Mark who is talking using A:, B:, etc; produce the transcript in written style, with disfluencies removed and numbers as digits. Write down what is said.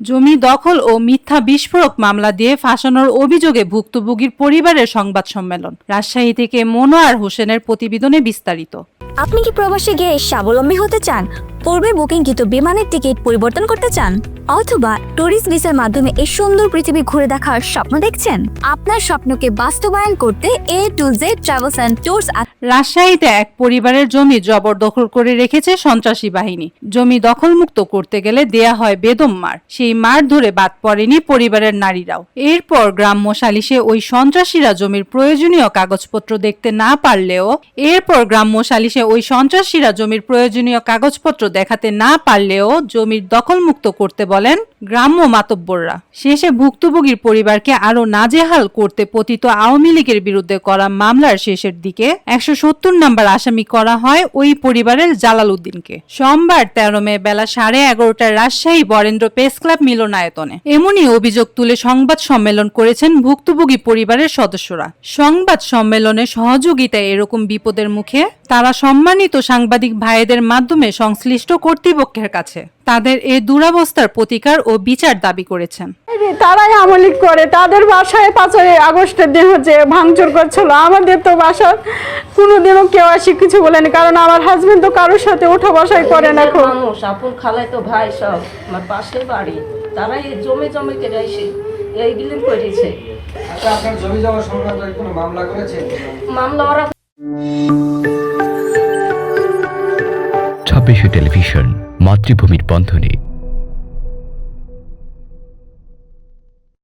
A: জমি দখল ও মিথ্যা বিস্ফোরক মামলা দিয়ে ফাঁসানোর অভিযোগে ভুক্তভোগীর পরিবারের সংবাদ সম্মেলন। রাজশাহী থেকে মনোয়ার হোসেনের প্রতিবেদনে বিস্তারিত।
B: আপনি কি প্রবাসে গিয়ে স্বাবলম্বী হতে চান? পূর্বে বুকিংকৃত বিমানের টিকিট পরিবর্তন করতে চান, অথবা ট্যুরিস্ট ভিসার মাধ্যমে এই সুন্দর পৃথিবী ঘুরে দেখার স্বপ্ন দেখছেন? আপনার স্বপ্নকে বাস্তবায়ন করতে A to Z travels and tours.
A: রাজশাহীতে এক পরিবারের জমি জবরদখল করে রেখেছে সন্ত্রাসী বাহিনী। জমি দখলমুক্ত করতে গেলে দেয়া হয় বেদম মার। সেই মার ধরে বাদ পড়েনি পরিবারের নারীরাও। এরপর গ্রাম্য সালিশে ওই সন্ত্রাসীরা জমির প্রয়োজনীয় কাগজপত্র দেখতে না পারলেও দেখাতে না পারলেও জমির দখলমুক্ত করতে বলেন গ্রাম্য মাতব্বররা। শেষে ভুক্তভোগীর পরিবারকে আরো নাজেহাল করতে পতিত আওয়ামী লীগের বিরুদ্ধে করা মামলার শেষের দিকে 170 নম্বর আসামি করা হয় ওই পরিবারের জালাল উদ্দিনকে। সোমবার 13 মে বেলা 11:30টায় রাজশাহী বরেন্দ্র প্রেস ক্লাব মিলনায়তনে এমনই অভিযোগ তুলে সংবাদ সম্মেলন করেছেন ভুক্তভোগী পরিবারের সদস্যরা। সংবাদ সম্মেলনে সহযোগিতায় এরকম বিপদের মুখে তারা সম্মানিত সাংবাদিক ভাইদের মাধ্যমে সংশ্লিষ্ট কর্তৃপক্ষের কাছে তাদের এই দুরবস্থার প্রতিকার ও বিচার দাবি করেছেন।
C: তারাই আমলিক করে, তাদের বাসায় 5 আগস্টের দিন হচ্ছে ভাঙচুর করছিল। আমাদের তো বাসা কোনোদিনও কেউ আসি কিছু বলেনি, কারণ আমার হাজবেন্ড তো কারোর সাথে ওঠা বসাই করে না।
D: মানুষ আপন খালাই তো ভাই সব আমার পাশে বাড়ি, তারাই জমে কেটে এসে এইগুলি করেছে।
E: আপনার জমি জমা সংক্রান্ত কোনো মামলা করেছেন?
D: মামলা ওরা
F: 26 টেলিভিশন, মাতৃভূমির বন্ধনে।